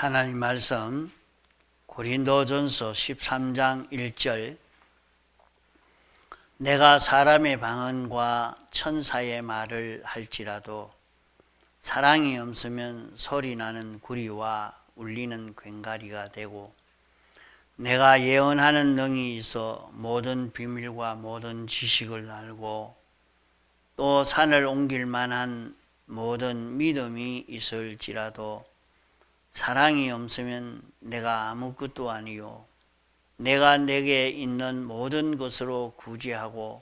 하나님 말씀 고린도전서 13장 1절 내가 사람의 방언과 천사의 말을 할지라도 사랑이 없으면 소리나는 구리와 울리는 괭가리가 되고 내가 예언하는 능이 있어 모든 비밀과 모든 지식을 알고 또 산을 옮길 만한 모든 믿음이 있을지라도 사랑이 없으면 내가 아무것도 아니요 내가 내게 있는 모든 것으로 구제하고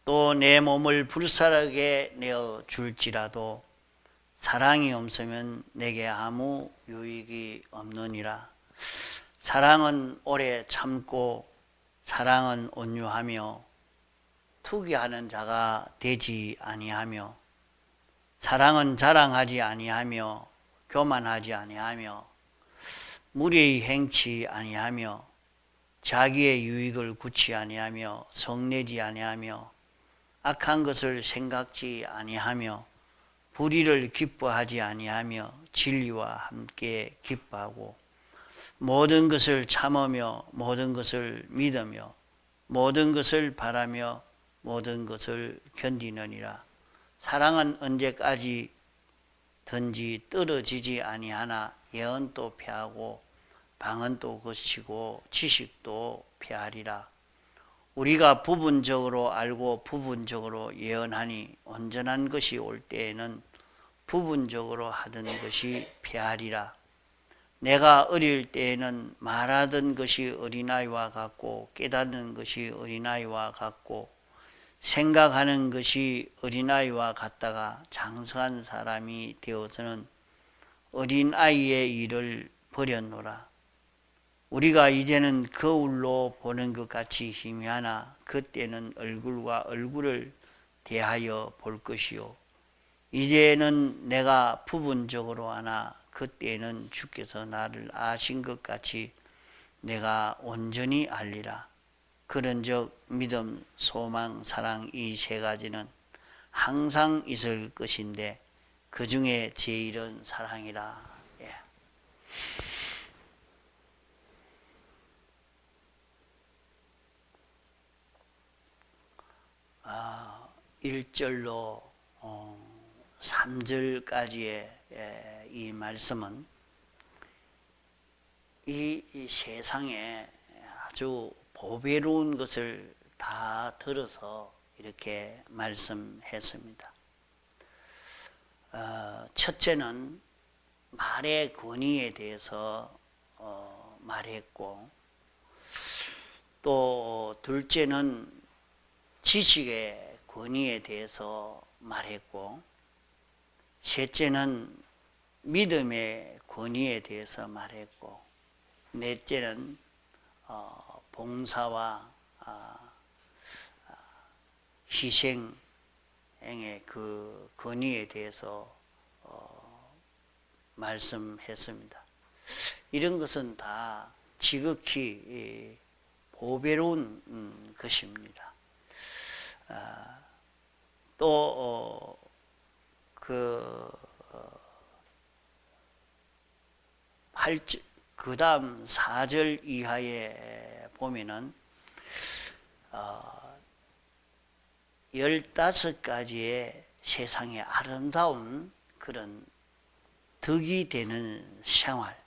또 내 몸을 불살하게 내어 줄지라도 사랑이 없으면 내게 아무 유익이 없느니라. 사랑은 오래 참고 사랑은 온유하며 투기하는 자가 되지 아니하며 사랑은 자랑하지 아니하며 교만하지 아니하며 무례히 행치 아니하며 자기의 유익을 굳이 아니하며 성내지 아니하며 악한 것을 생각지 아니하며 불의를 기뻐하지 아니하며 진리와 함께 기뻐하고 모든 것을 참으며 모든 것을 믿으며 모든 것을 바라며 모든 것을 견디느니라. 사랑은 언제까지 든지 떨어지지 아니하나 예언도 패하고 방언도 거치고 지식도 패하리라. 우리가 부분적으로 알고 부분적으로 예언하니 온전한 것이 올 때에는 부분적으로 하던 것이 패하리라. 내가 어릴 때에는 말하던 것이 어린아이와 같고 깨닫는 것이 어린아이와 같고 생각하는 것이 어린아이와 같다가 장성한 사람이 되어서는 어린아이의 일을 버렸노라. 우리가 이제는 거울로 보는 것 같이 희미하나 그때는 얼굴과 얼굴을 대하여 볼 것이요 이제는 내가 부분적으로 하나 그때는 주께서 나를 아신 것 같이 내가 온전히 알리라. 그런즉 믿음, 소망, 사랑 이 세 가지는 항상 있을 것인데 그 중에 제일은 사랑이라. 1절로 3절까지의 이 말씀은 이 세상에 아주 보배로운 것을 다 들어서 이렇게 말씀했습니다. 첫째는 말의 권위에 대해서 말했고 또 둘째는 지식의 권위에 대해서 말했고 셋째는 믿음의 권위에 대해서 말했고 넷째는 봉사와 희생의 그 권위에 대해서 말씀했습니다. 이런 것은 다 지극히 보배로운 것입니다. 또 그 다음 4절 이하에 보면은 15가지의 세상의 아름다운 그런 덕이 되는 생활,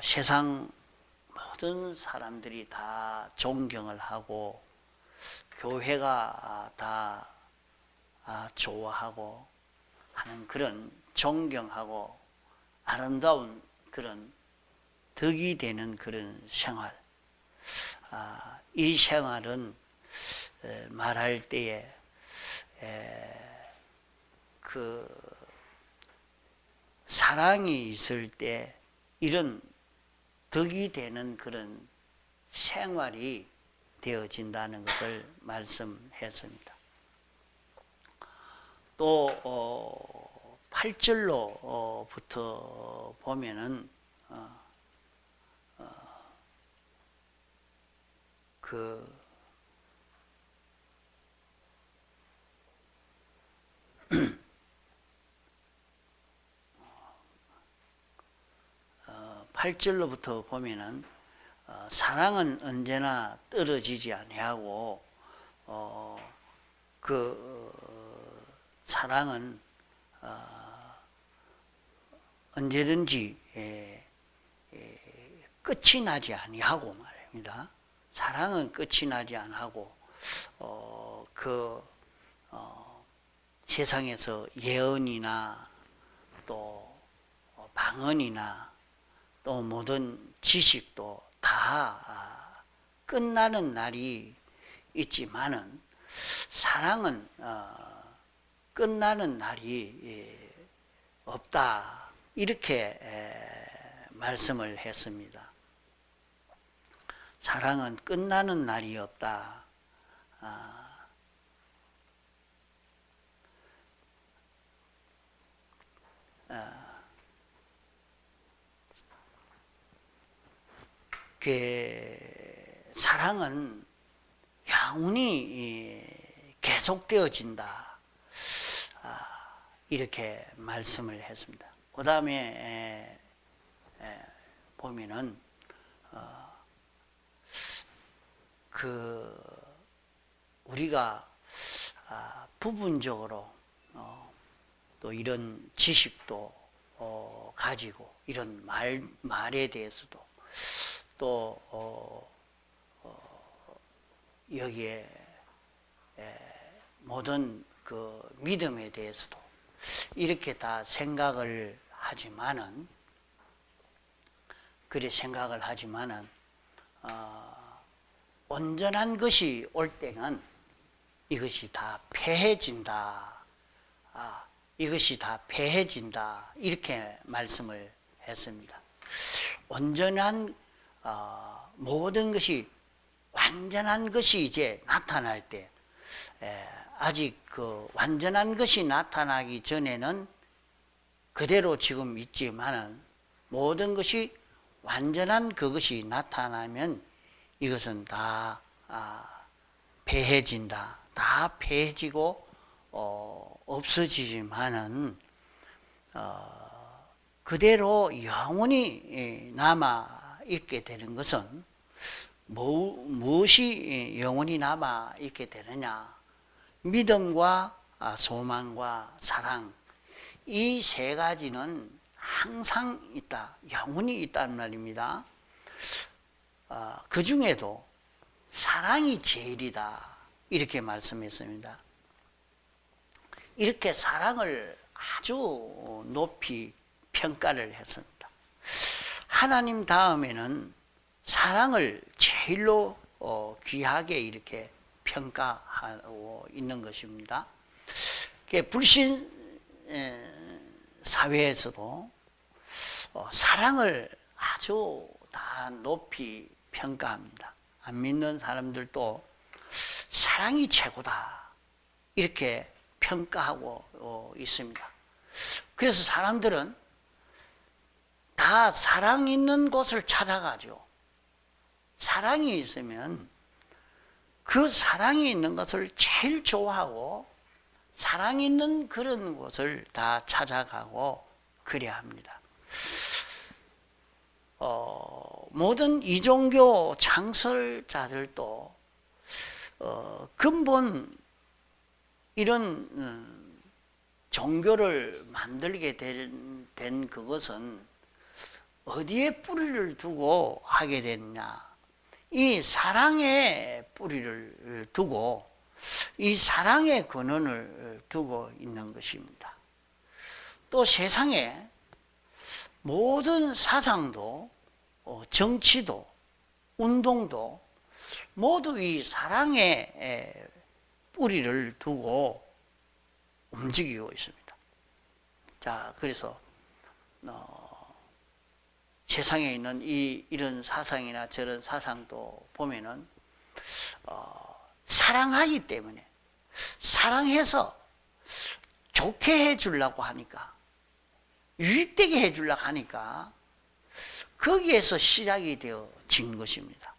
세상 모든 사람들이 다 존경을 하고 교회가 다 좋아하고 하는 그런 존경하고 아름다운 그런 덕이 되는 그런 생활. 이 생활은 말할 때에 그 사랑이 있을 때 이런 덕이 되는 그런 생활이 되어진다는 것을 말씀했습니다. 또 8절로부터 보면은 8절로부터 보면은 사랑은 언제나 떨어지지 아니하고 사랑은 언제든지 끝이 나지 아니하고 말입니다. 사랑은 끝이 나지 아니하고 세상에서 예언이나 또 방언이나 또 모든 지식도 다 끝나는 날이 있지만은 사랑은 끝나는 날이 없다, 이렇게 말씀을 했습니다. 사랑은 끝나는 날이 없다. 사랑은 영원히 계속되어진다, 이렇게 말씀을 했습니다. 그 다음에 보면은 우리가 부분적으로 또 이런 지식도 가지고 이런 말에 대해서도 또 여기에 모든 그 믿음에 대해서도 이렇게 다 생각을 하지만은 온전한 것이 올 때는 이것이 다 패해진다. 이것이 다 패해진다, 이렇게 말씀을 했습니다. 온전한 모든 것이 완전한 것이 이제 나타날 때, 아직 그 완전한 것이 나타나기 전에는 그대로 지금 있지만은 모든 것이 완전한 그것이 나타나면 이것은 다 패해진다. 다 패해지고 없어지지만은 그대로 영원히 남아 있게 되는 것은 무엇이 영원히 남아 있게 되느냐? 믿음과 소망과 사랑, 이 세 가지는 항상 있다, 영원히 있다는 말입니다. 그 중에도 사랑이 제일이다, 이렇게 말씀했습니다. 이렇게 사랑을 아주 높이 평가를 했습니다. 하나님 다음에는 사랑을 제일로 귀하게 이렇게 평가하고 있는 것입니다. 불신 사회에서도 사랑을 아주 다 높이 평가합니다. 안 믿는 사람들도 사랑이 최고다, 이렇게 평가하고 있습니다. 그래서 사람들은 다 사랑 있는 곳을 찾아가죠. 사랑이 있으면 그 사랑이 있는 것을 제일 좋아하고 사랑 있는 그런 곳을 다 찾아가고 그래야 합니다. 모든 이종교 창설자들도 근본 이런 종교를 만들게 된 그것은 어디에 뿌리를 두고 하게 됐냐? 이 사랑에 뿌리를 두고 이 사랑의 근원을 두고 있는 것입니다. 또 세상에 모든 사상도 정치도 운동도 모두 이 사랑에 뿌리를 두고 움직이고 있습니다. 자, 그래서 세상에 있는 이런 사상이나 저런 사상도 보면은 사랑하기 때문에 사랑해서 좋게 해주려고 하니까 유익되게 해주려고 하니까 거기에서 시작이 되어진 것입니다.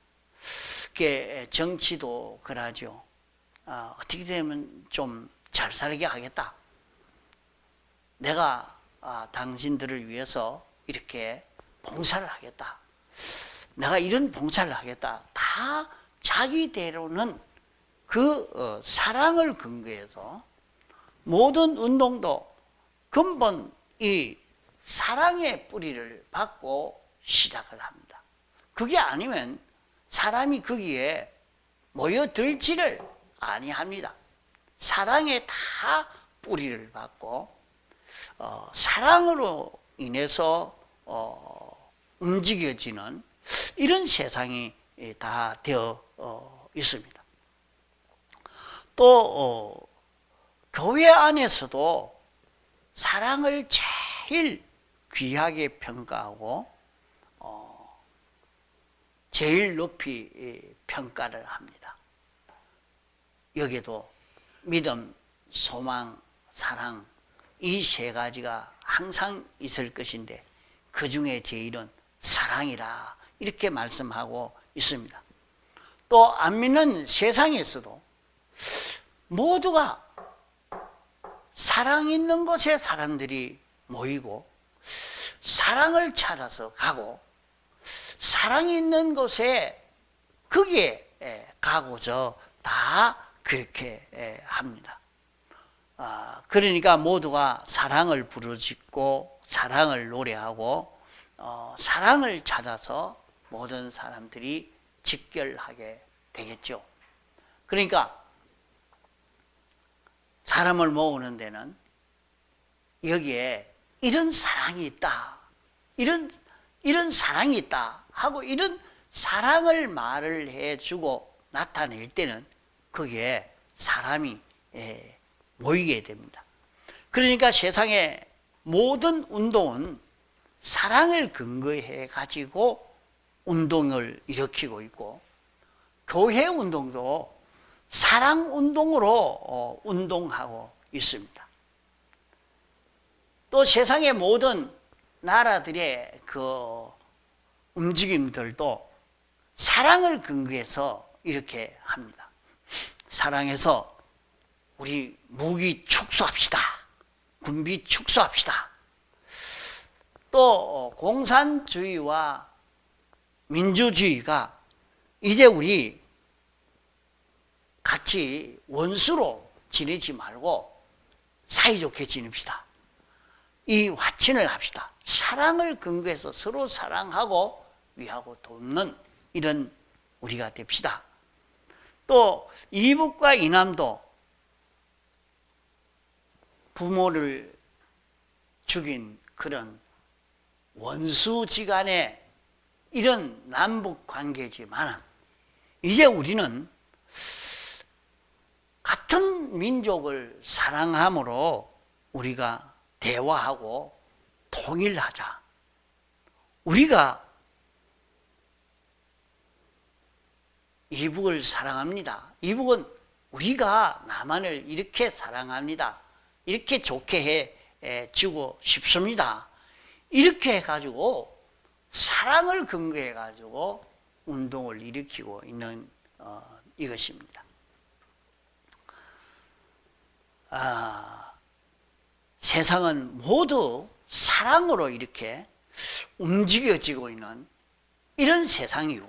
그게 정치도 그러죠. 어떻게 되면 좀 잘 살게 하겠다. 내가 당신들을 위해서 이렇게 봉사를 하겠다. 내가 이런 봉사를 하겠다. 다 자기대로는 그 사랑을 근거해서 모든 운동도 근본 이 사랑의 뿌리를 받고 시작을 합니다. 그게 아니면 사람이 거기에 모여들지를 아니합니다. 사랑에 다 뿌리를 받고 사랑으로 인해서 움직여지는 이런 세상이 다 되어 있습니다. 또 교회 안에서도 사랑을 제일 귀하게 평가하고 제일 높이 평가를 합니다. 여기도 믿음, 소망, 사랑 이 세 가지가 항상 있을 것인데 그 중에 제일은 사랑이라 이렇게 말씀하고 있습니다. 또 안 믿는 세상에서도 모두가 사랑 있는 곳에 사람들이 모이고 사랑을 찾아서 가고 사랑이 있는 곳에 거기에 가고자 다 그렇게 합니다. 그러니까 모두가 사랑을 부르짖고 사랑을 노래하고 사랑을 찾아서 모든 사람들이 직결하게 되겠죠. 그러니까 사람을 모으는 데는 여기에 이런 사랑이 있다, 이런 사랑이 있다 하고 이런 사랑을 말을 해주고 나타낼 때는 거기에 사람이 모이게 됩니다. 그러니까 세상의 모든 운동은 사랑을 근거해 가지고 운동을 일으키고 있고 교회 운동도 사랑 운동으로 운동하고 있습니다. 또 세상의 모든 나라들의 그 움직임들도 사랑을 근거해서 이렇게 합니다. 사랑해서 우리 무기 축소합시다. 군비 축소합시다. 또 공산주의와 민주주의가 이제 우리 같이 원수로 지내지 말고 사이좋게 지냅시다. 이 화친을 합시다. 사랑을 근거해서 서로 사랑하고 위하고 돕는 이런 우리가 됩시다. 또 이북과 이남도 부모를 죽인 그런 원수지간의 이런 남북 관계지만 이제 우리는 같은 민족을 사랑함으로 우리가 대화하고 통일하자. 우리가 이북을 사랑합니다. 이북은 우리가 남한을 이렇게 사랑합니다. 이렇게 좋게 해주고 싶습니다. 이렇게 해가지고 사랑을 근거해가지고 운동을 일으키고 있는 이것입니다. 세상은 모두 사랑으로 이렇게 움직여지고 있는 이런 세상이고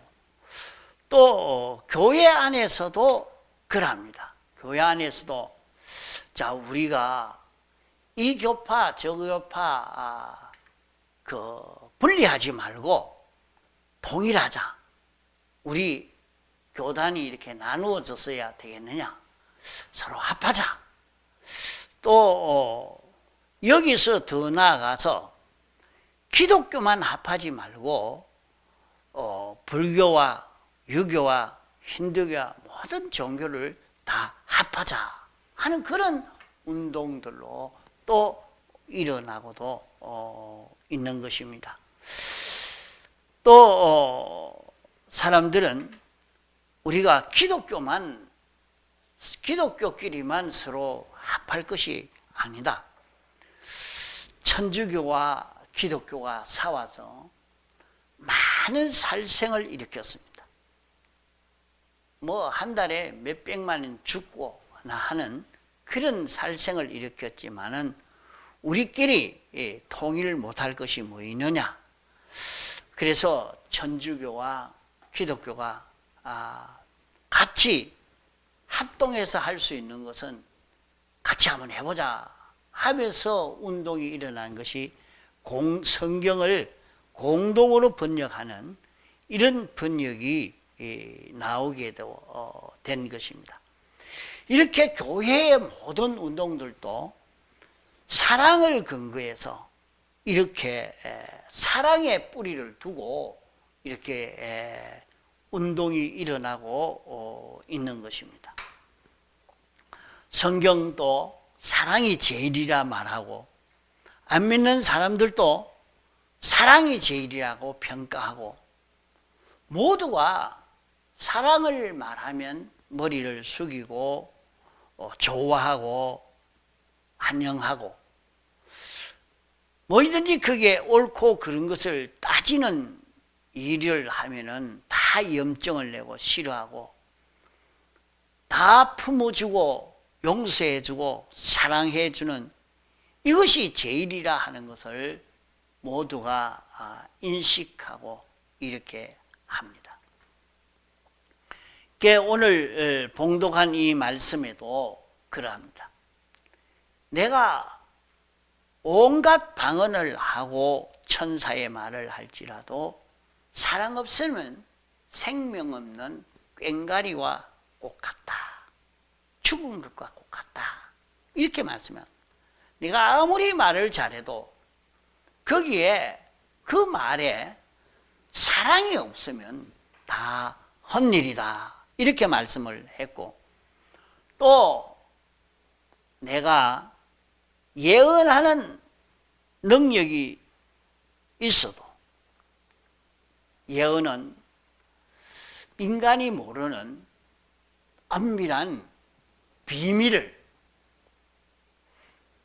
또 교회 안에서도 그럽니다. 교회 안에서도 자 우리가 이 교파 저 교파 분리하지 말고 동일하자. 우리 교단이 이렇게 나누어졌어야 되겠느냐? 서로 합하자. 또 여기서 더 나아가서 기독교만 합하지 말고 불교와 유교와 힌두교와 모든 종교를 다 합하자 하는 그런 운동들로 또 일어나고도 있는 것입니다. 또 사람들은 우리가 기독교끼리만 서로 합할 것이 아니다. 천주교와 기독교가 싸워서 많은 살생을 일으켰습니다. 뭐 한 달에 몇백만 원 죽고 하는 그런 살생을 일으켰지만은 우리끼리 통일을 못할 것이 뭐 있느냐? 그래서 천주교와 기독교가 같이 합동해서 할 수 있는 것은 같이 한번 해보자 하면서 운동이 일어난 것이 성경을 공동으로 번역하는 이런 번역이 나오게 된 것입니다. 이렇게 교회의 모든 운동들도 사랑을 근거해서 이렇게 사랑의 뿌리를 두고 이렇게 운동이 일어나고 있는 것입니다. 성경도 사랑이 제일이라 말하고 안 믿는 사람들도 사랑이 제일이라고 평가하고 모두가 사랑을 말하면 머리를 숙이고 좋아하고 환영하고 뭐든지 그게 옳고 그런 것을 따지는 일을 하면은 다 염증을 내고 싫어하고 다 품어주고 용서해주고 사랑해주는 이것이 제일이라 하는 것을 모두가 인식하고 이렇게 합니다. 오늘 봉독한 이 말씀에도 그러합니다. 내가 온갖 방언을 하고 천사의 말을 할지라도 사랑 없으면 생명 없는 꽹과리와 꽃 같다. 죽은 것과 꽃 같다. 이렇게 말씀합니다. 네가 아무리 말을 잘해도 거기에 그 말에 사랑이 없으면 다 헛일이다. 이렇게 말씀을 했고 또 내가 예언하는 능력이 있어도 예언은 인간이 모르는 엄밀한 비밀을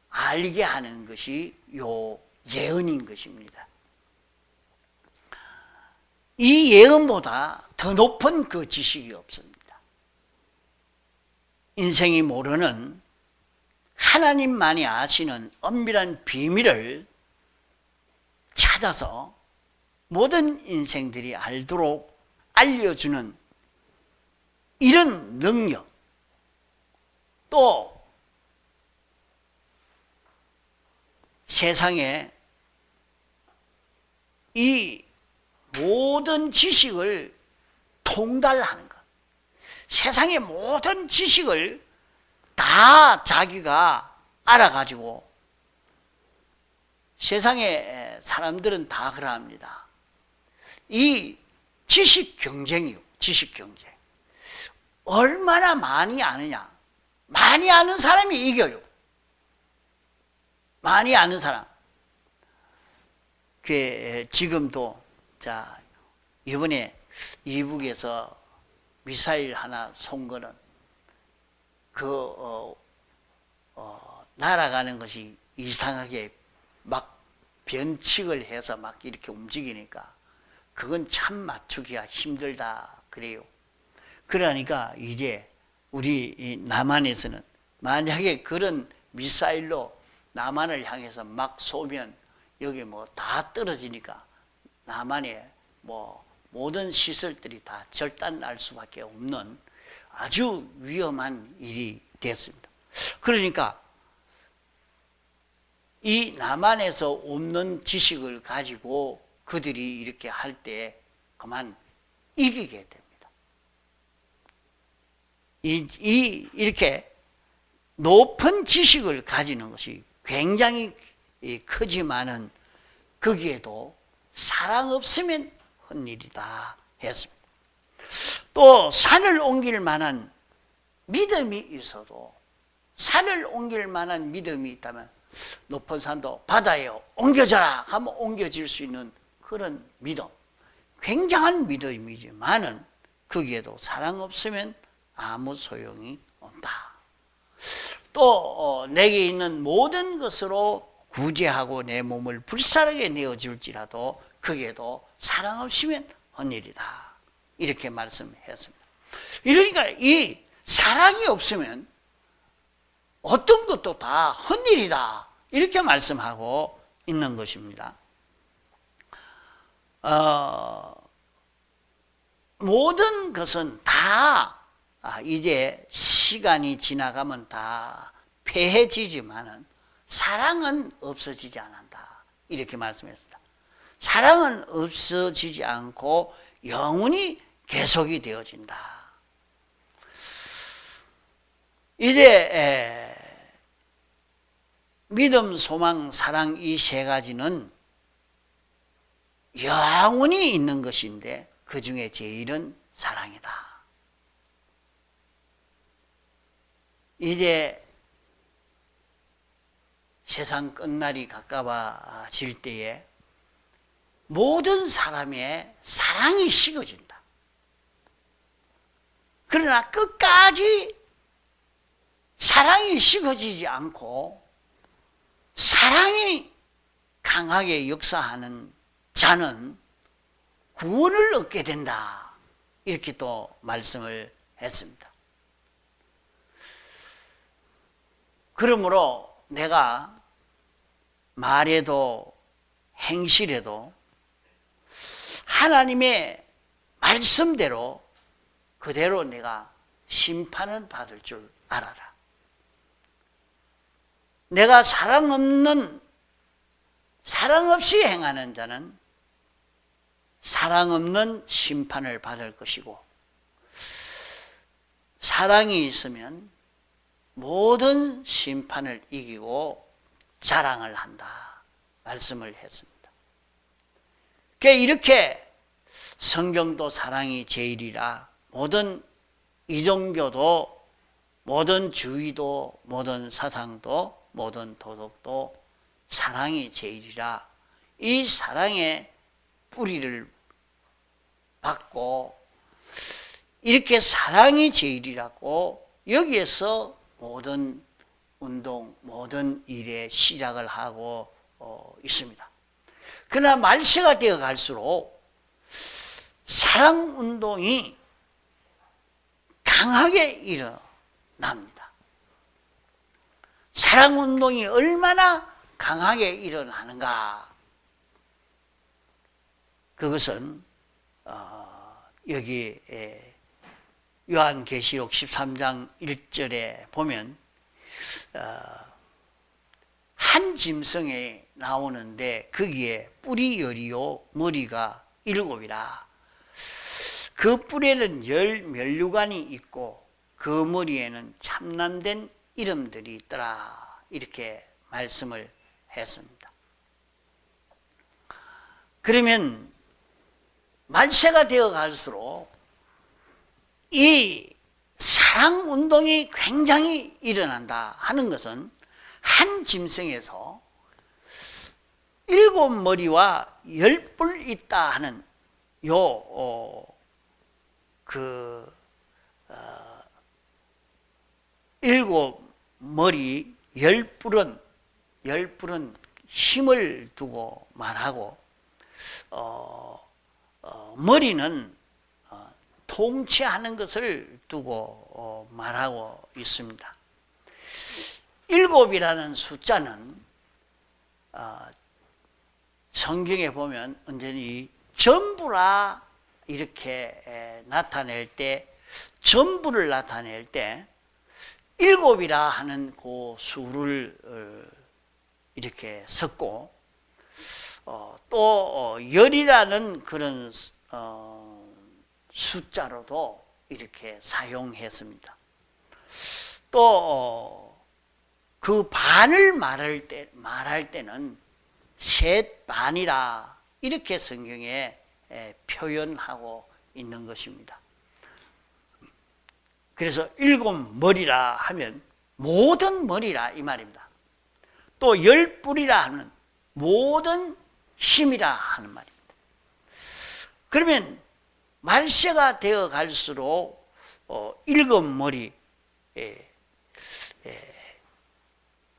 알게 하는 것이 요 예언인 것입니다. 이 예언보다 더 높은 그 지식이 없습니다. 인생이 모르는 하나님만이 아시는 엄밀한 비밀을 찾아서 모든 인생들이 알도록 알려주는 이런 능력, 또 세상에 이 모든 지식을 통달하는 것, 세상의 모든 지식을 다 자기가 알아가지고 세상의 사람들은 다 그러합니다. 이 지식 경쟁이요. 지식 경쟁. 얼마나 많이 아느냐. 많이 아는 사람이 이겨요. 많이 아는 사람. 지금도 자 이번에 이북에서 미사일 하나 쏜 거는 날아가는 것이 이상하게 막 변칙을 해서 막 이렇게 움직이니까 그건 참 맞추기가 힘들다 그래요. 그러니까 이제 우리 남한에서는 만약에 그런 미사일로 남한을 향해서 막 쏘면 여기 뭐 다 떨어지니까 남한의 뭐 모든 시설들이 다 절단날 수밖에 없는 아주 위험한 일이 됐습니다. 그러니까 이 남한에서 없는 지식을 가지고 그들이 이렇게 할 때 그만 이기게 됩니다. 이렇게 높은 지식을 가지는 것이 굉장히 크지만은 거기에도 사랑 없으면 헛일이다 했습니다. 또 산을 옮길 만한 믿음이 있어도 산을 옮길 만한 믿음이 있다면 높은 산도 바다에 옮겨져라 하면 옮겨질 수 있는 그런 믿음, 굉장한 믿음이지만은 거기에도 사랑 없으면 아무 소용이 없다. 또 내게 있는 모든 것으로 구제하고 내 몸을 불살하게 내어줄지라도 거기에도 사랑 없으면 헛일이다. 이렇게 말씀했습니다. 이러니까 이 사랑이 없으면 어떤 것도 다 헛일이다. 이렇게 말씀하고 있는 것입니다. 모든 것은 다 이제 시간이 지나가면 다 폐해지지만은 사랑은 없어지지 않는다. 이렇게 말씀했습니다. 사랑은 없어지지 않고 영원히 계속이 되어진다. 이제 믿음, 소망, 사랑 이 세 가지는 영원히 있는 것인데 그 중에 제일은 사랑이다. 이제 세상 끝날이 가까워질 때에 모든 사람의 사랑이 식어진다. 그러나 끝까지 사랑이 식어지지 않고 사랑이 강하게 역사하는 자는 구원을 얻게 된다. 이렇게 또 말씀을 했습니다. 그러므로 내가 말에도 행실에도 하나님의 말씀대로 그대로 내가 심판을 받을 줄 알아라. 내가 사랑 없이 행하는 자는 사랑 없는 심판을 받을 것이고, 사랑이 있으면 모든 심판을 이기고 자랑을 한다. 말씀을 했습니다. 이렇게 성경도 사랑이 제일이라, 모든 이종교도, 모든 주의도, 모든 사상도, 모든 도덕도 사랑이 제일이라, 이 사랑의 뿌리를 받고 이렇게 사랑이 제일이라고 여기에서 모든 운동, 모든 일의 시작을 하고 있습니다. 그러나 말세가 되어 갈수록 사랑운동이 강하게 일어납니다. 사랑운동이 얼마나 강하게 일어나는가? 그것은 여기 요한계시록 13장 1절에 보면 한 짐승에 나오는데 거기에 뿔이 열이요 머리가 7이라. 그 뿔에는 10 면류관이 있고 그 머리에는 참남된 이름들이 있더라. 이렇게 말씀을 했습니다. 그러면 말세가 되어 갈수록 이 사랑운동이 굉장히 일어난다 하는 것은 한 짐승에서 7머리와 10뿔 있다 하는 일곱 머리 10뿔은 힘을 두고 말하고, 머리는 통치하는 것을 두고 말하고 있습니다. 7이라는 숫자는 성경에 보면 언제니 전부라 이렇게 나타낼 때, 전부를 나타낼 때 7이라 하는 그 수를 이렇게 섞고, 또 10이라는 그런 숫자로도 이렇게 사용했습니다. 또 그 반을 말할 때는 셋 반이라 이렇게 성경에 표현하고 있는 것입니다. 그래서 7머리라 하면 모든 머리라 이 말입니다. 또 10뿔이라 하면 모든 힘이라 하는 말입니다. 그러면 말세가 되어 갈수록 7머리,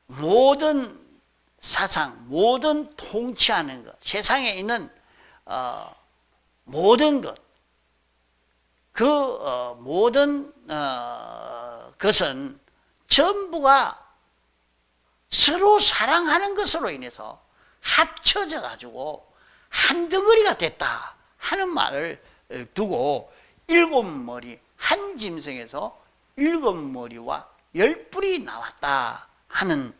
모든 사상, 모든 통치하는 것, 세상에 있는 모든 것, 그 모든 것은 전부가 서로 사랑하는 것으로 인해서 합쳐져 가지고 한 덩어리가 됐다 하는 말을 두고 7머리 한 짐승에서 7머리와 10뿔이 나왔다 하는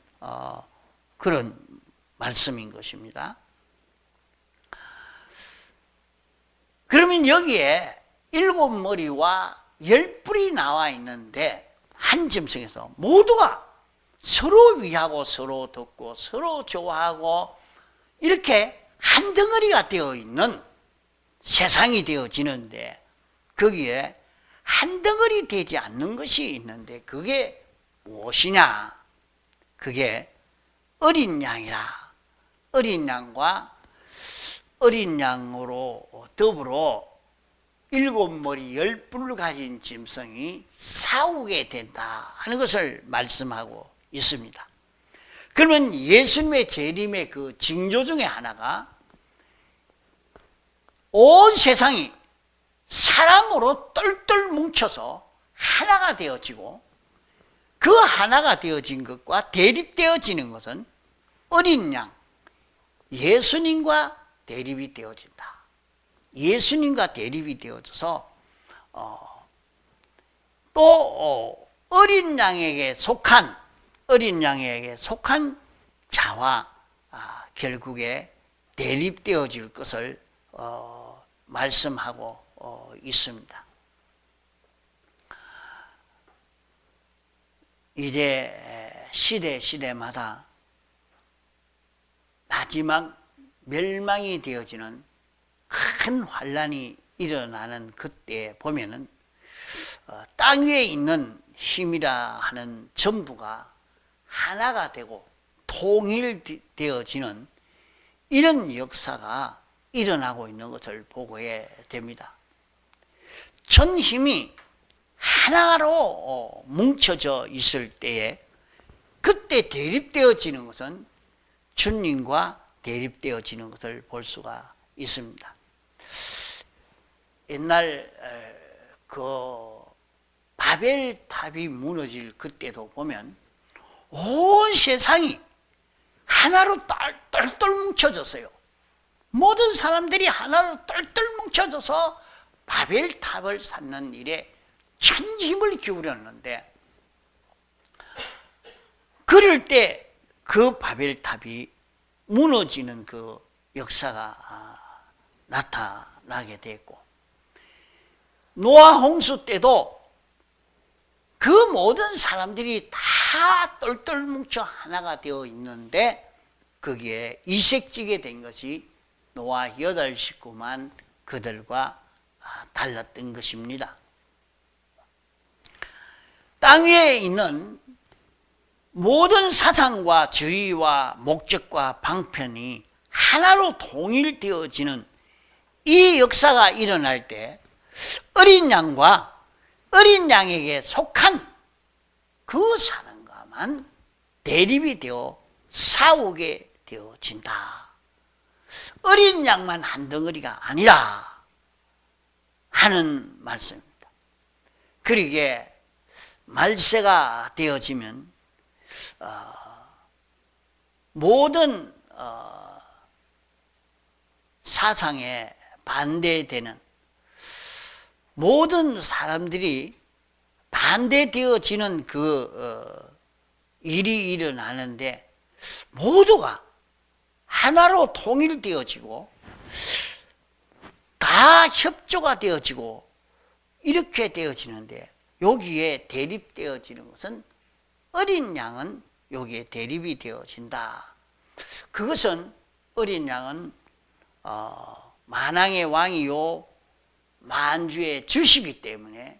그런 말씀인 것입니다. 그러면 여기에 7머리와 10뿔이 나와 있는데 한 짐승에서 모두가 서로 위하고 서로 돕고 서로 좋아하고 이렇게 한 덩어리가 되어 있는 세상이 되어지는데 거기에 한 덩어리 되지 않는 것이 있는데 그게 무엇이냐? 그게 어린 양이라. 어린 양과 어린 양으로 더불어 7머리 10뿔을 가진 짐승이 싸우게 된다 하는 것을 말씀하고 있습니다. 그러면 예수님의 재림의 그 징조 중에 하나가 온 세상이 사랑으로 똘똘 뭉쳐서 하나가 되어지고 그 하나가 되어진 것과 대립되어지는 것은 어린 양, 예수님과 대립이 되어진다. 예수님과 대립이 되어져서 또 어린 양에게 속한 자와 결국에 대립되어질 것을 말씀하고 있습니다. 이제 시대마다 마지막 멸망이 되어지는 큰 환란이 일어나는 그때 보면은 땅 위에 있는 힘이라 하는 전부가 하나가 되고 통일되어지는 이런 역사가 일어나고 있는 것을 보게 됩니다. 전 힘이 하나로 뭉쳐져 있을 때에 그때 대립되어지는 것은 주님과 대립되어지는 것을 볼 수가 있습니다. 옛날 그 바벨탑이 무너질 그때도 보면 온 세상이 하나로 똘똘 뭉쳐졌어요. 모든 사람들이 하나로 똘똘 뭉쳐져서 바벨탑을 쌓는 일에 전 힘을 기울였는데 그럴 때 그 바벨탑이 무너지는 그 역사가 나타나게 됐고 노아 홍수 때도 그 모든 사람들이 다 똘똘 뭉쳐 하나가 되어 있는데 거기에 이색지게 된 것이 노아 8 식구만 그들과 달랐던 것입니다. 땅 위에 있는 모든 사상과 주의와 목적과 방편이 하나로 통일되어지는 이 역사가 일어날 때 어린 양과 어린 양에게 속한 그 사람과만 대립이 되어 싸우게 되어진다. 어린 양만 한 덩어리가 아니라 하는 말씀입니다. 그러기에 말세가 되어지면 모든 사상에 반대되는 모든 사람들이 반대되어지는 그 일이 일어나는데 모두가 하나로 통일되어지고 다 협조가 되어지고 이렇게 되어지는데 여기에 대립되어지는 것은 어린 양은 여기에 대립이 되어진다. 그것은 어린 양은 만왕의 왕이요 만주의 주시기 때문에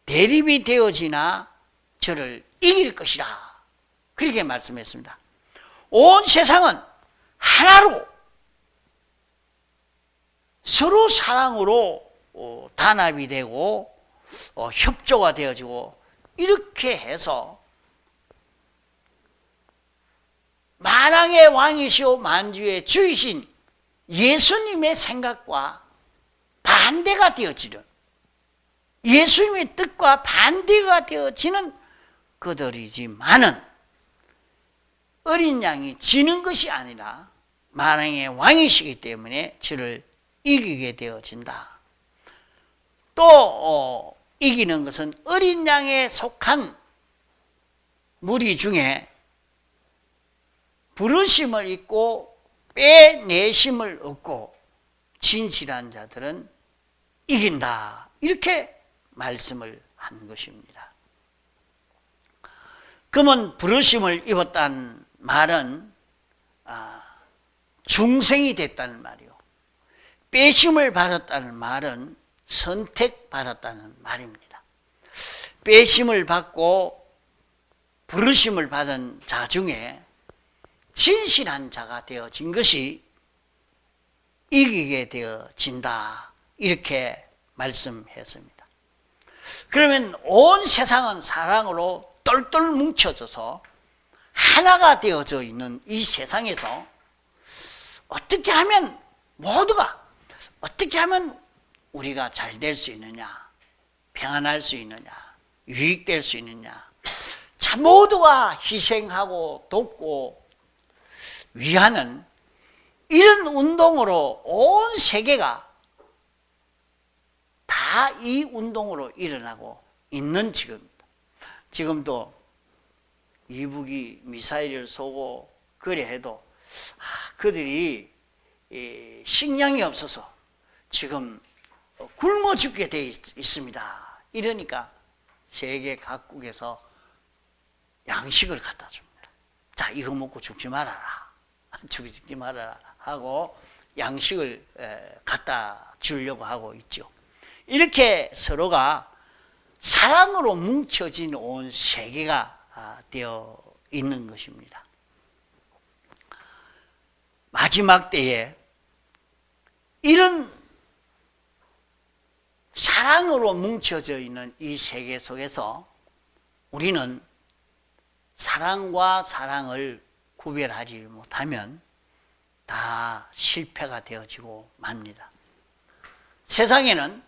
대립이 되어지나 저를 이길 것이라 그렇게 말씀했습니다. 온 세상은 하나로 서로 사랑으로 단합이 되고 협조가 되어지고 이렇게 해서 만왕의 왕이시오 만주의 주이신 예수님의 생각과 반대가 되어지는 예수님의 뜻과 반대가 되어지는 그들이지만은 어린 양이 지는 것이 아니라 만왕의 왕이시기 때문에 저를 이기게 되어진다. 또 이기는 것은 어린 양에 속한 무리 중에 부르심을 잊고 빼내심을 얻고 진실한 자들은 이긴다. 이렇게 말씀을 한 것입니다. 그러면 부르심을 입었다는 말은 중생이 됐다는 말이요. 빼심을 받았다는 말은 선택받았다는 말입니다. 빼심을 받고 부르심을 받은 자 중에 진실한 자가 되어진 것이 이기게 되어진다. 이렇게 말씀했습니다. 그러면 온 세상은 사랑으로 똘똘 뭉쳐져서 하나가 되어져 있는 이 세상에서 어떻게 하면 모두가 어떻게 하면 우리가 잘 될 수 있느냐, 평안할 수 있느냐, 유익될 수 있느냐, 자 모두가 희생하고 돕고 위하는 이런 운동으로 온 세계가 다 이 운동으로 일어나고 있는 지금도 이북이 미사일을 쏘고 그래 해도 그들이 식량이 없어서 지금 굶어 죽게 돼 있습니다. 이러니까 세계 각국에서 양식을 갖다 줍니다. 자, 이거 먹고 죽지 말아라. 죽지 말아라 하고 양식을 갖다 주려고 하고 있죠. 이렇게 서로가 사랑으로 뭉쳐진 온 세계가 되어 있는 것입니다. 마지막 때에 이런 사랑으로 뭉쳐져 있는 이 세계 속에서 우리는 사랑과 사랑을 구별하지 못하면 다 실패가 되어지고 맙니다. 세상에는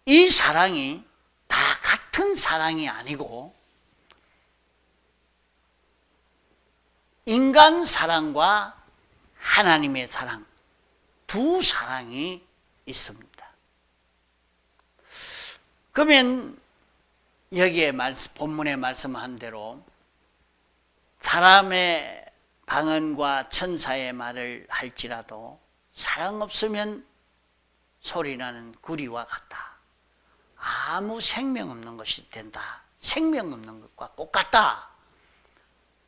이 사랑이 다 같은 사랑이 아니고 인간 사랑과 하나님의 사랑, 두 사랑이 있습니다. 그러면 여기에 본문에 말씀한 대로 사람의 방언과 천사의 말을 할지라도 사랑 없으면 소리나는 구리와 같다. 아무 생명 없는 것이 된다. 생명 없는 것과 똑같다.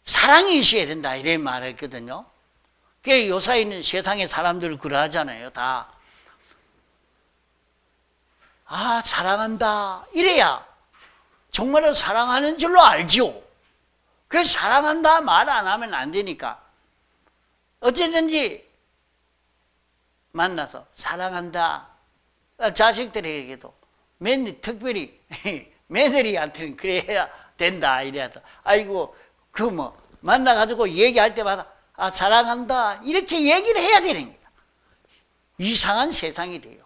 사랑이 있어야 된다. 이런 말을 했거든요. 그게 요사이 있는 세상의 사람들 그러하잖아요. 다. 사랑한다. 이래야 정말로 사랑하는 줄로 알지요. 그래서 사랑한다 말 안 하면 안 되니까 어쨌든지 만나서 사랑한다. 자식들에게도 특별히 며느리한테는 그래야 된다. 이래야 아이고 만나가지고 얘기할 때마다 사랑한다 이렇게 얘기를 해야 되는 거야. 이상한 세상이 돼요.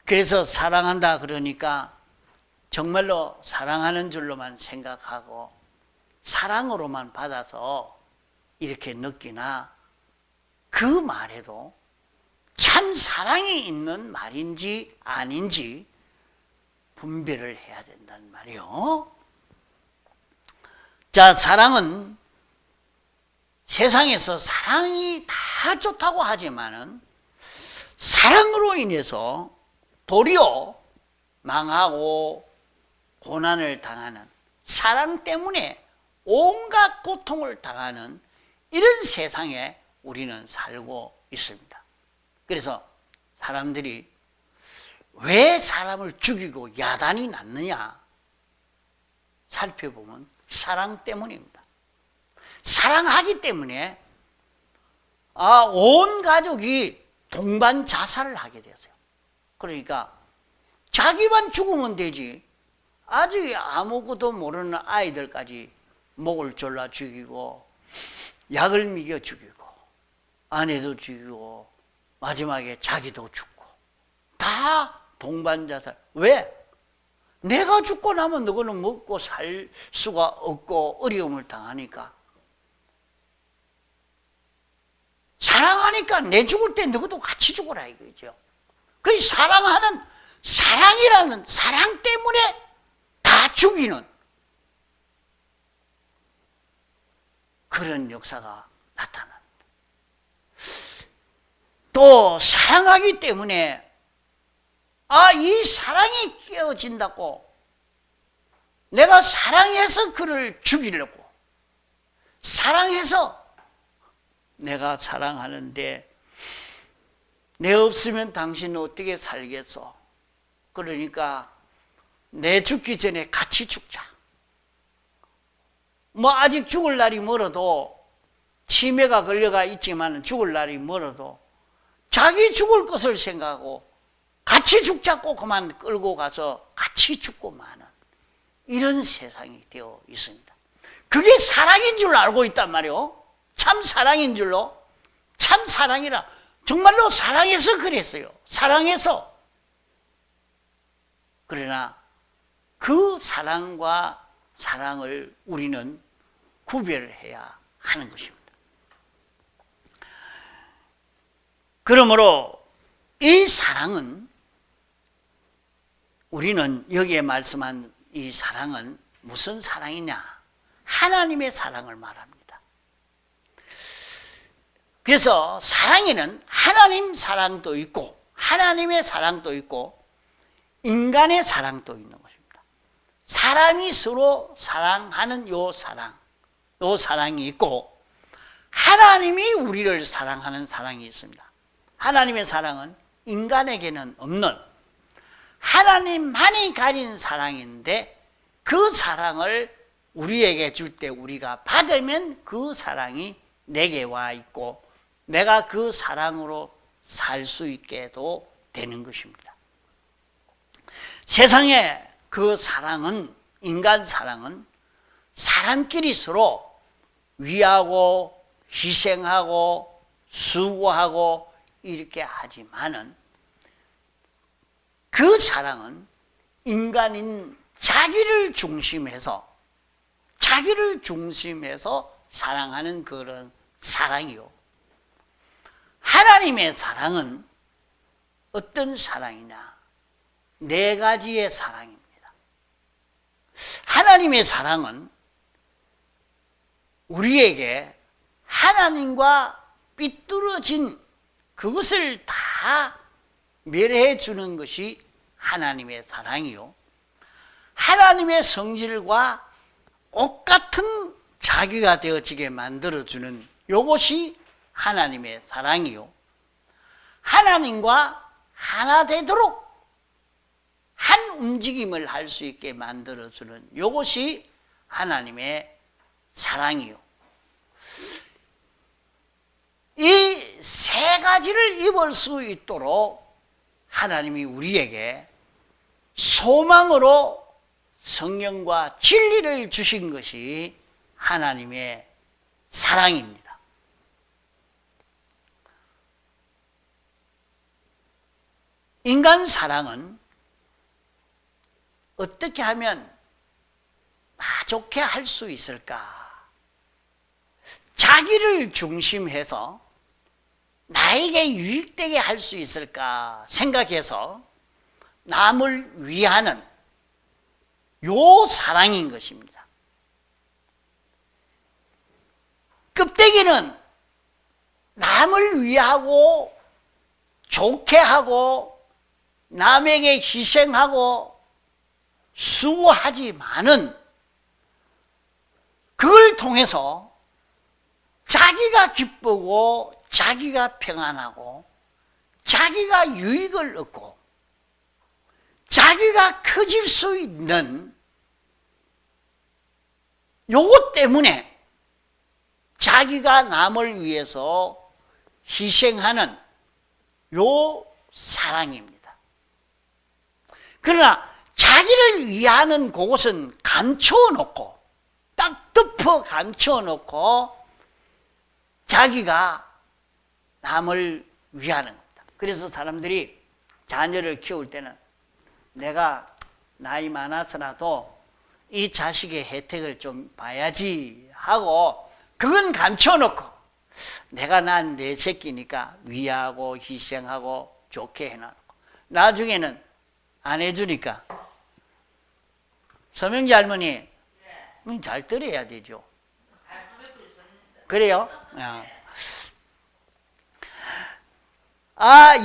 그래서 사랑한다 그러니까 정말로 사랑하는 줄로만 생각하고 사랑으로만 받아서 이렇게 느끼나 그 말에도 참 사랑이 있는 말인지 아닌지 분별을 해야 된다는 말이에요. 자, 사랑은 세상에서 사랑이 다 좋다고 하지만은 사랑으로 인해서 도리어 망하고 고난을 당하는, 사랑 때문에 온갖 고통을 당하는 이런 세상에 우리는 살고 있습니다. 그래서 사람들이 왜 사람을 죽이고 야단이 났느냐 살펴보면 사랑 때문입니다. 사랑하기 때문에 온 가족이 동반 자살을 하게 됐어요. 그러니까 자기만 죽으면 되지 아직 아무것도 모르는 아이들까지 목을 졸라 죽이고 약을 미겨 죽이고 아내도 죽이고 마지막에 자기도 죽고 다 동반 자살. 왜? 내가 죽고 나면 너희는 먹고 살 수가 없고 어려움을 당하니까 사랑하니까 내 죽을 때 너도 같이 죽어라 이거죠. 그 사랑하는, 사랑이라는, 사랑 때문에 다 죽이는 그런 역사가 나타납니다. 또 사랑하기 때문에 이 사랑이 깨어진다고 내가 사랑해서 그를 죽이려고, 사랑해서 내가 사랑하는데 내 없으면 당신은 어떻게 살겠어? 그러니까 내 죽기 전에 같이 죽자. 뭐 아직 죽을 날이 멀어도, 치매가 걸려가 있지만 죽을 날이 멀어도 자기 죽을 것을 생각하고 같이 죽자고 그만 끌고 가서 같이 죽고 마는 이런 세상이 되어 있습니다. 그게 사랑인 줄 알고 있단 말이요. 참 사랑인 줄로. 참 사랑이라 정말로 사랑해서 그랬어요. 사랑해서. 그러나 그 사랑과 사랑을 우리는 구별해야 하는 것입니다. 그러므로 이 사랑은, 우리는 여기에 말씀한 이 사랑은 무슨 사랑이냐? 하나님의 사랑을 말합니다. 그래서 사랑에는 하나님 사랑도 있고 하나님의 사랑도 있고 인간의 사랑도 있는 것입니다. 사람이 서로 사랑하는 요 사랑이 있고 하나님이 우리를 사랑하는 사랑이 있습니다. 하나님의 사랑은 인간에게는 없는 하나님만이 가진 사랑인데 그 사랑을 우리에게 줄 때 우리가 받으면 그 사랑이 내게 와 있고 내가 그 사랑으로 살 수 있게도 되는 것입니다. 세상에 그 사랑은, 인간 사랑은 사람끼리 서로 위하고 희생하고 수고하고 이렇게 하지만은 그 사랑은 인간인 자기를 중심해서 사랑하는 그런 사랑이요. 하나님의 사랑은 어떤 사랑이냐? 네 가지의 사랑입니다. 하나님의 사랑은 우리에게 하나님과 삐뚤어진 그것을 다 멸해 주는 것이 하나님의 사랑이요. 하나님의 성질과 똑같은 자기가 되어지게 만들어주는 이것이 하나님의 사랑이요. 하나님과 하나 되도록 한 움직임을 할 수 있게 만들어주는 이것이 하나님의 사랑이요. 이 세 가지를 입을 수 있도록 하나님이 우리에게 소망으로 성령과 진리를 주신 것이 하나님의 사랑입니다. 인간 사랑은 어떻게 하면 나 좋게 할 수 있을까? 자기를 중심해서 나에게 유익되게 할 수 있을까 생각해서 남을 위하는 요 사랑인 것입니다. 껍데기는 남을 위하고 좋게 하고 남에게 희생하고 수고하지만은 그걸 통해서 자기가 기쁘고 자기가 평안하고 자기가 유익을 얻고 자기가 커질 수 있는 요것 때문에 자기가 남을 위해서 희생하는 요 사랑입니다. 그러나 자기를 위하는 그것은 감춰놓고 딱 덮어 감춰놓고 자기가 남을 위하는 겁니다. 그래서 사람들이 자녀를 키울 때는 내가 나이 많아서라도 이 자식의 혜택을 좀 봐야지 하고 그건 감춰놓고 내가 난 내 새끼니까 위하고 희생하고 좋게 해놔놓고 나중에는 안 해주니까 서명지 할머니 잘 들어야 되죠. 그래요?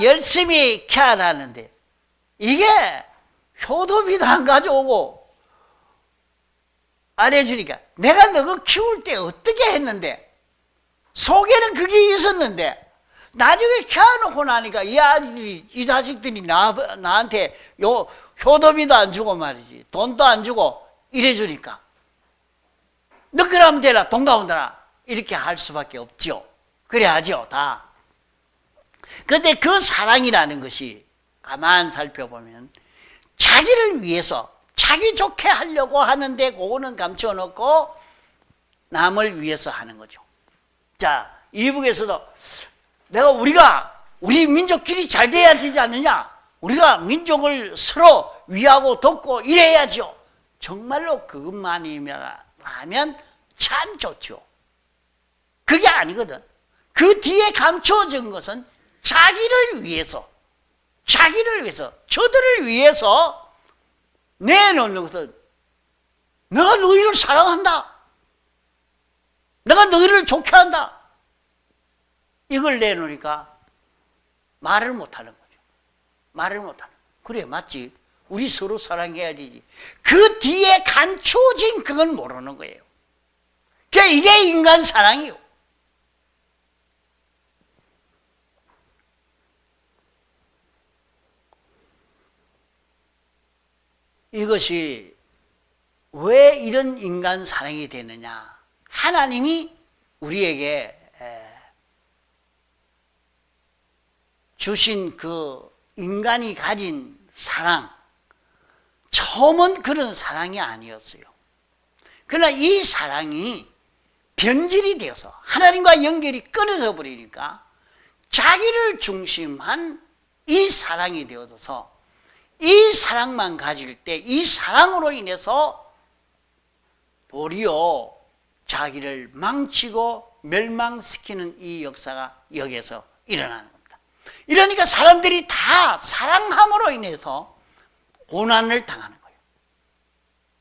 열심히 케어하는데 이게 효도비도 안 가져오고 안 해주니까 내가 너가 키울 때 어떻게 했는데 속에는 그게 있었는데 나중에 키워놓고 나니까 이 아이들이 이 자식들이 나한테 효도비도 안 주고 말이지 돈도 안 주고 이래주니까 너 그러면 되라 돈 가운데라 이렇게 할 수밖에 없죠. 그래야죠 다. 근데 그 사랑이라는 것이 가만 살펴보면 자기를 위해서 자기 좋게 하려고 하는데 그거는 감춰놓고 남을 위해서 하는 거죠. 자, 이북에서도 우리 민족끼리 잘 돼야 되지 않느냐? 우리가 민족을 서로 위하고 돕고 이래야죠. 정말로 그것만이면 하면 참 좋죠. 그게 아니거든. 그 뒤에 감춰진 것은 자기를 위해서, 저들을 위해서 내놓는 것은 내가 너희를 사랑한다. 내가 너희를 좋게 한다. 이걸 내놓으니까 말을 못하는 거죠. 말을 못하는 거예요. 그래 맞지. 우리 서로 사랑해야 되지. 그 뒤에 감춰진 그건 모르는 거예요. 그러니까 이게 인간 사랑이요. 이것이 왜 이런 인간 사랑이 되느냐? 하나님이 우리에게 주신 그 인간이 가진 사랑, 처음은 그런 사랑이 아니었어요. 그러나 이 사랑이 변질이 되어서 하나님과 연결이 끊어져 버리니까 자기를 중심한 이 사랑이 되어서 이 사랑만 가질 때 이 사랑으로 인해서 도리어 자기를 망치고 멸망시키는 이 역사가 여기에서 일어나는 겁니다. 이러니까 사람들이 다 사랑함으로 인해서 고난을 당하는 거예요.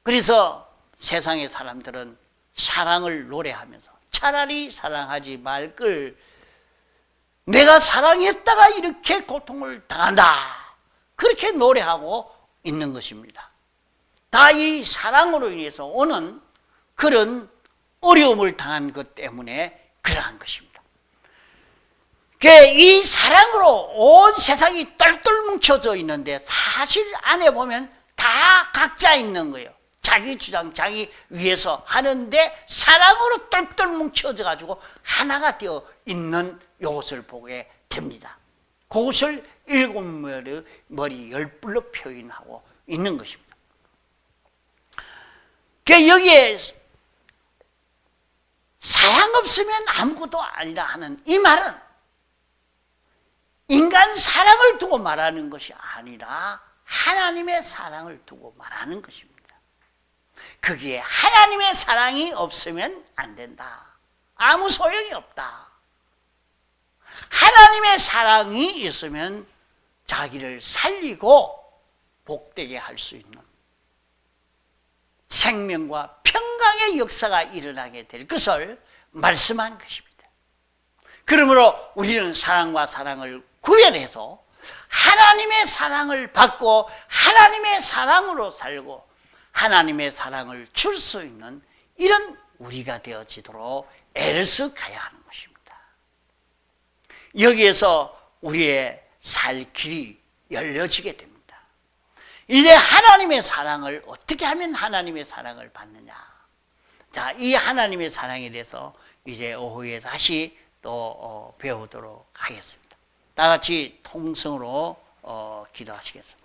그래서 세상의 사람들은 사랑을 노래하면서 차라리 사랑하지 말 걸 내가 사랑했다가 이렇게 고통을 당한다. 그렇게 노래하고 있는 것입니다. 다 이 사랑으로 인해서 오는 그런 어려움을 당한 것 때문에 그러한 것입니다. 이 사랑으로 온 세상이 똘똘 뭉쳐져 있는데 사실 안에 보면 다 각자 있는 거예요. 자기 주장, 자기 위해서 하는데 사랑으로 똘똘 뭉쳐져 가지고 하나가 되어 있는 요것을 보게 됩니다. 그것을 일곱 머리 열불로 표현하고 있는 것입니다. 여기에 사랑 없으면 아무것도 아니라 하는 이 말은 인간 사랑을 두고 말하는 것이 아니라 하나님의 사랑을 두고 말하는 것입니다. 거기에 하나님의 사랑이 없으면 안 된다. 아무 소용이 없다. 하나님의 사랑이 있으면 자기를 살리고 복되게 할 수 있는 생명과 평강의 역사가 일어나게 될 것을 말씀한 것입니다. 그러므로 우리는 사랑과 사랑을 구별해서 하나님의 사랑을 받고 하나님의 사랑으로 살고 하나님의 사랑을 줄 수 있는 이런 우리가 되어지도록 애를 써 가야 하는 것입니다. 여기에서 우리의 살 길이 열려지게 됩니다. 이제 하나님의 사랑을 어떻게 하면 하나님의 사랑을 받느냐. 자, 이 하나님의 사랑에 대해서 이제 오후에 다시 또 배우도록 하겠습니다. 다 같이 통성으로 기도하시겠습니다.